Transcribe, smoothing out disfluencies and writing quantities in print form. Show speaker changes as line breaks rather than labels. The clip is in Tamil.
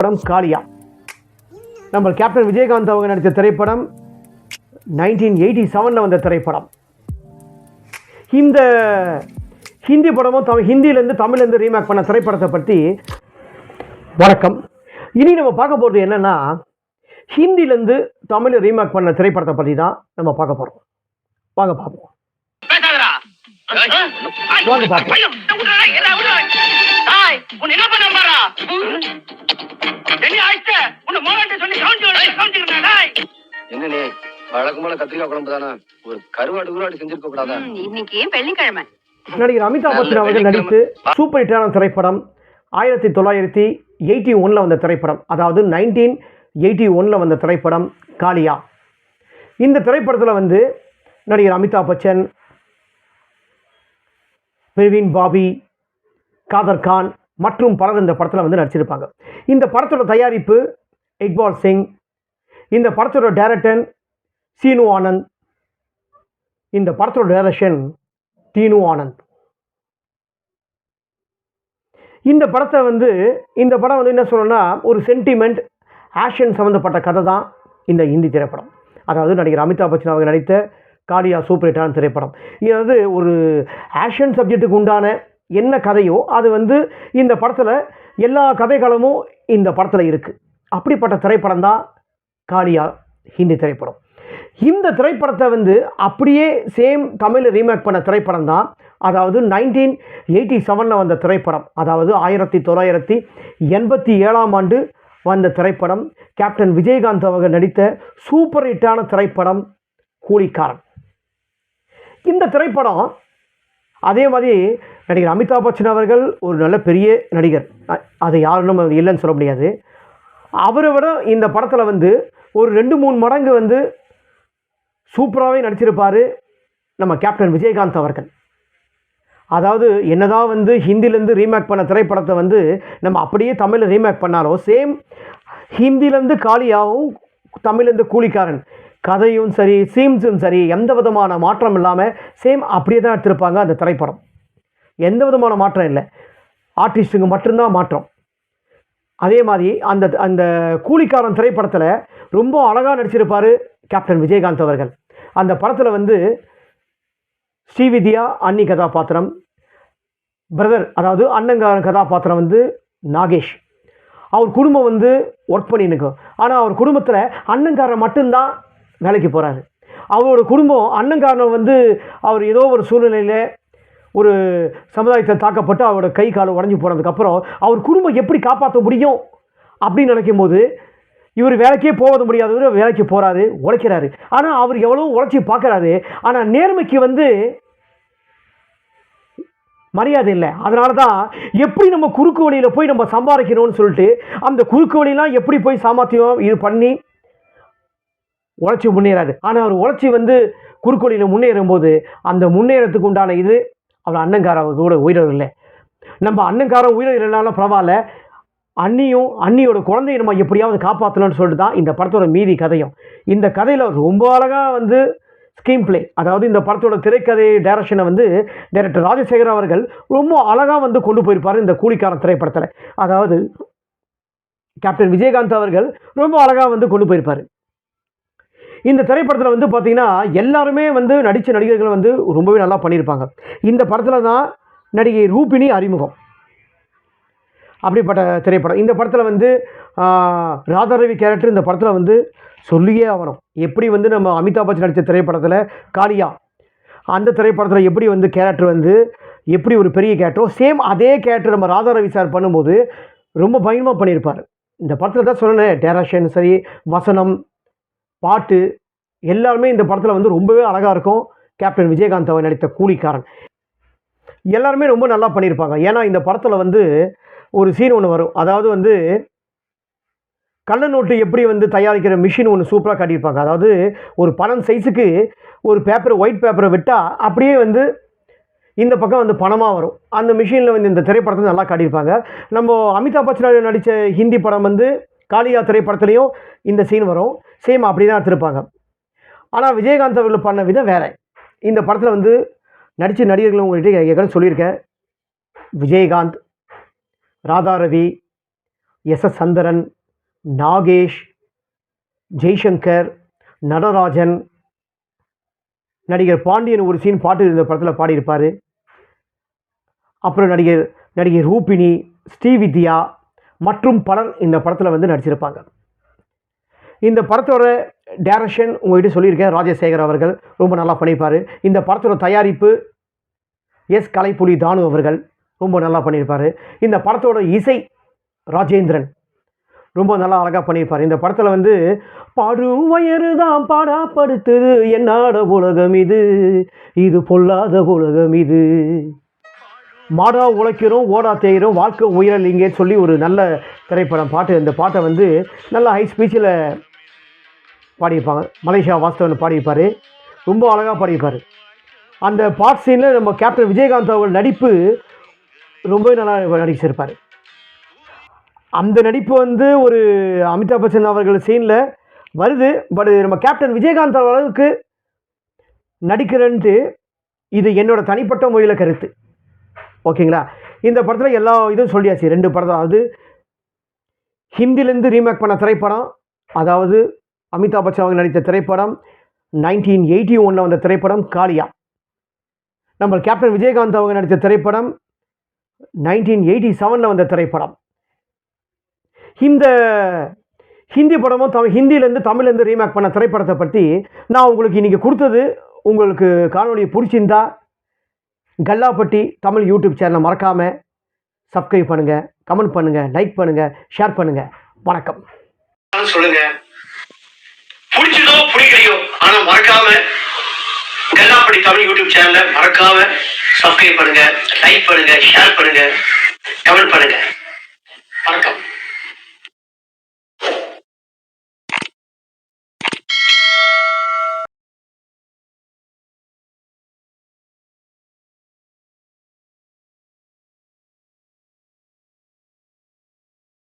படம் காளியா. நம்ம கேப்டன் விஜயகாந்த் அவங்க நடித்த திரைப்படம் 1987 வந்த திரைப்படம். இந்த ஹிந்தி படமும் ஹிந்தியிலேருந்து தமிழ்லேருந்து ரீமேக் பண்ண திரைப்படத்தை பற்றி வணக்கம். இனி நம்ம பார்க்க போகிறது என்னென்னா, ஹிந்திலேருந்து தமிழ் ரீமேக் பண்ண திரைப்படத்தை பற்றி தான் நம்ம பார்க்க போகிறோம். வாங்க பார்ப்போம். வாங்க பார்ப்போம். நடிகர் அமிதாப் பச்சன் அவர்கள் நடித்து சூப்பர் ஹிட்டான திரைப்படம் 1981 வந்த திரைப்படம். அதாவது 1981 வந்த திரைப்படம் காளியா. இந்த திரைப்படத்தில் நடிகர் அமிதாப் பச்சன், பிரவீன் பாபி, காதர் கான் மற்றும் பலர் இந்த படத்தில் நடிச்சிருப்பாங்க. இந்த படத்தோட தயாரிப்பு இக்பால் சிங். இந்த படத்தோட டைரக்டர் சீனு ஆனந்த். இந்த படத்தோட டைரக்ஷன் தீனு ஆனந்த். இந்த படத்தை இந்த படம் என்ன சொல்லணும்னா, ஒரு சென்டிமெண்ட் ஆக்ஷன் சம்மந்தப்பட்ட கதை தான் இந்த ஹிந்தி திரைப்படம். அதாவது நடிகர் அமிதாப் பச்சன் அவங்க நடித்த காளியா சூப்பர் ஹிட்டான திரைப்படம். இது ஒரு ஆக்ஷன் சப்ஜெக்ட்டுக்கு உண்டான என்ன கதையோ அது இந்த படத்தில் எல்லா கதைகளும் இந்த படத்தில் இருக்குது. அப்படிப்பட்ட திரைப்படம் தான் காளியா ஹிந்தி திரைப்படம். இந்த திரைப்படத்தை அப்படியே சேம் தமிழ் ரீமேக் பண்ண திரைப்படம் தான், அதாவது 1987 வந்த திரைப்படம். அதாவது 1987 ஆண்டு வந்த திரைப்படம். கேப்டன் விஜயகாந்த் அவர்கள் நடித்த சூப்பர் ஹிட்டான திரைப்படம் கூலிக்காரன். இந்த திரைப்படம் அதே மாதிரி நடிகர் அமிதாப் பச்சன் அவர்கள் ஒரு நல்ல பெரிய நடிகர், அது யாரும் இல்லைன்னு சொல்ல முடியாது. அவரை விட இந்த படத்தில் ஒரு 2-3 மடங்கு சூப்பராகவே நடிச்சிருப்பார் நம்ம கேப்டன் விஜயகாந்த் அவர்கள். அதாவது என்னதான் ஹிந்திலேருந்து ரீமேக் பண்ண திரைப்படத்தை நம்ம அப்படியே தமிழில் ரீமேக் பண்ணாலும் சேம் ஹிந்திலேருந்து காளியாவும் தமிழ்லேருந்து கூலிக்காரன் கதையும் சரி சீன்ஸும் சரி எந்த விதமான மாற்றம் இல்லாமல் சேம் அப்படியே தான் எடுத்திருப்பாங்க. அந்த திரைப்படம் எந்த விதமான மாற்றம் இல்லை, ஆர்டிஸ்ட்டுங்க மட்டும்தான் மாற்றம். அதே மாதிரி அந்த அந்த கூலிக்காரன் திரைப்படத்தில் ரொம்ப அழகாக நடிச்சிருப்பார் கேப்டன் விஜயகாந்த் அவர்கள். அந்த படத்தில் ஸ்ரீவித்யா அன்னி கதாபாத்திரம், பிரதர் அதாவது அண்ணங்காரன் கதாபாத்திரம் நாகேஷ். அவர் குடும்பம் ஒர்க் பண்ணிருக்கும். ஆனால் அவர் குடும்பத்தில் அண்ணங்காரன் மட்டும்தான் வேலைக்கு போகிறாரு. அவரோட குடும்பம் அண்ணங்காரன் அவர் ஏதோ ஒரு சூழ்நிலையில் ஒரு சமுதாயத்தில் தாக்கப்பட்டு அவரோட கை கால் உடஞ்சி போனதுக்கப்புறம் அவர் குடும்பம் எப்படி காப்பாற்ற முடியும் அப்படின்னு நினைக்கும் போது இவர் வேலைக்கே போக முடியாதவர் வேலைக்கு போகிறாரு, உழைக்கிறாரு. ஆனால் அவர் எவ்வளோ உழைச்சி பார்க்குறாரு, ஆனால் நேர்மைக்கு மரியாதை இல்லை. அதனால தான் எப்படி நம்ம குறுக்கு வழியில் போய் நம்ம சம்பாதிக்கணும்னு சொல்லிட்டு அந்த குறுக்கு வழியெலாம் எப்படி போய் சாமர்த்தியம் இது பண்ணி உழைச்சி முன்னேறாரு. ஆனால் அவர் உழைச்சி குறுக்கு வழியில் முன்னேறும் போது அந்த முன்னேறத்துக்கு உண்டான இது அவர் அண்ணங்காரன் கூட உயிரிழர் இல்லை. நம்ம அண்ணங்காரன் உயிரிழனாலும் பரவாயில்ல, அண்ணியோட குழந்தைய நம்ம எப்படியாவது காப்பாற்றணும்னு சொல்லிட்டு தான் இந்த படத்தோட மீதி கதையும். இந்த கதையில் ரொம்ப அழகாக ஸ்க்ரீன் பிளே, அதாவது இந்த படத்தோட திரைக்கதை டைரக்ஷனை டைரக்டர் ராஜசேகர் அவர்கள் ரொம்ப அழகாக கொண்டு போயிருப்பார் இந்த கூலிக்காரன் திரைப்படத்தில். அதாவது கேப்டன் விஜயகாந்த் அவர்கள் ரொம்ப அழகாக கொண்டு போயிருப்பார். இந்த திரைப்படத்தில் பார்த்தீங்கன்னா எல்லாருமே நடித்த நடிகர்கள் ரொம்பவே நல்லா பண்ணியிருப்பாங்க. இந்த படத்தில் தான் நடிகை ரூபினி அறிமுகம். அப்படிப்பட்ட திரைப்படம். இந்த படத்தில் ராதாரவி கேரக்டர் இந்த படத்தில் சொல்லியே ஆகணும். எப்படி நம்ம அமிதாப் பச்சன் நடித்த திரைப்படத்தில் காளியா அந்த திரைப்படத்தில் எப்படி கேரக்டர் எப்படி ஒரு பெரிய கேரக்டரோ சேம் அதே கேரக்டர் நம்ம ராதாரவி சார் பண்ணும்போது ரொம்ப பயங்கரமாக பண்ணியிருப்பார். இந்த படத்தில் தான் சொன்னேன், டைரக்ஷன் சரி வசனம் பாட்டு எல்லாருமே இந்த படத்தில் ரொம்பவே அழகாக இருக்கும். கேப்டன் விஜயகாந்த் அவர் நடித்த கூலிக்காரன் எல்லாருமே ரொம்ப நல்லா பண்ணியிருப்பாங்க. ஏன்னா இந்த படத்தில் ஒரு சீன் ஒன்று வரும். அதாவது கள்ள நோட்டு எப்படி தயாரிக்கிற மிஷின் ஒன்று சூப்பராக காட்டியிருப்பாங்க. அதாவது ஒரு பணம் சைஸுக்கு ஒரு பேப்பர் ஒயிட் பேப்பரை விட்டால் அப்படியே இந்த பக்கம் பணமாக வரும். அந்த மிஷினில் இந்த திரைப்படத்தை நல்லா காட்டியிருப்பாங்க. நம்ம அமிதாப் பச்சன் நடித்த ஹிந்தி படம் காளியா திரைப்படத்துலேயும் இந்த சீன் வரும். சேம் அப்படி தான் எடுத்திருப்பாங்க. ஆனால் விஜயகாந்த் அவர்கள் பண்ண விதம் வேறு. இந்த படத்தில் நடித்த நடிகர்களும் உங்கள்கிட்ட ஏற்கனவே சொல்லியிருக்கேன். விஜயகாந்த், ராதாரவி, எஸ் சந்திரன், நாகேஷ், ஜெய்சங்கர், நடராஜன், நடிகர் பாண்டியன் ஒரு சீன் பாட்டு இந்த படத்தில் பாடியிருப்பார். அப்புறம் நடிகை ரூபினி, ஸ்ரீவித்யா மற்றும் பலர் இந்த படத்தில் வந்து நடிச்சிருப்பாங்க. இந்த படத்தோட டைரக்ஷன் உங்கள்கிட்ட சொல்லியிருக்கேன், ராஜசேகர் அவர்கள் ரொம்ப நல்லா பண்ணியிருப்பார். இந்த படத்தோட தயாரிப்பு எஸ் கலைப்புலி தானு அவர்கள் ரொம்ப நல்லா பண்ணியிருப்பார். இந்த படத்தோட இசை ராஜேந்திரன் ரொம்ப நல்லா அழகாக பண்ணியிருப்பார். இந்த படத்தில் வந்து வயறு தான் பாடாப்படுத்துது, என்னாட உலகம் இது, இது பொல்லாத உலகம் இது, மாடா உழைக்கிறோம் ஓடா தேயிறோம் வாழ்க்கை உயிரலிங்கே சொல்லி ஒரு நல்ல திரைப்படம் பாட்டு. இந்த பாட்டை வந்து நல்ல ஹை ஸ்பீச்சில் பாடியிருப்பாங்க. மலேசியா வாஸ்தவன் பாடியிருப்பார், ரொம்ப அழகாக பாடியிருப்பார். அந்த பாட் சீனில் நம்ம கேப்டன் விஜயகாந்த் அவர்கள் நடிப்பு ரொம்பவே நல்லா நடிச்சிருப்பார். அந்த நடிப்பு வந்து ஒரு அமிதாப் பச்சன் அவர்கள் சீனில் வருது. பட் நம்ம கேப்டன் விஜயகாந்த் அளவுக்கு நடிக்கிறேன்ட்டு இது என்னோட தனிப்பட்ட முறையில் கருத்து. ஓகேங்களா? இந்த படத்தில் எல்லா இதுவும் சொல்லியாச்சு. 2 படம், அதாவது ஹிந்திலேருந்து ரீமேக் பண்ண திரைப்படம், அதாவது அமிதாப் பச்சன் அவங்க நடித்த திரைப்படம் 1981 வந்த திரைப்படம் காளியா. நம்ம கேப்டன் விஜயகாந்த் அவங்க நடித்த திரைப்படம் 1987 வந்த திரைப்படம். இந்த ஹிந்தி படமும் ஹிந்திலேருந்து தமிழ்லேருந்து ரீமேக் பண்ண திரைப்படத்தை பற்றி நான் உங்களுக்கு இன்றைக்கி கொடுத்தது. உங்களுக்கு காணொலியை பிடிச்சிருந்தா கல்லாப்பட்டி தமிழ் யூடியூப் சேனலை மறக்காமல் சப்ஸ்கிரைப் பண்ணுங்கள், கமெண்ட் பண்ணுங்கள், லைக் பண்ணுங்கள், ஷேர் பண்ணுங்கள். வணக்கம். சொல்லுங்கள், பிடிச்சதோ பிடிக்கலையோ, ஆனால் மறக்காமல் கல்லாப்பட்டி தமிழ் யூடியூப் சேனலை மறக்காமல் சப்ஸ்கிரைப் பண்ணுங்கள், லைக் பண்ணுங்கள், ஷேர் பண்ணுங்கள், கமெண்ட் பண்ணுங்கள். வணக்கம்.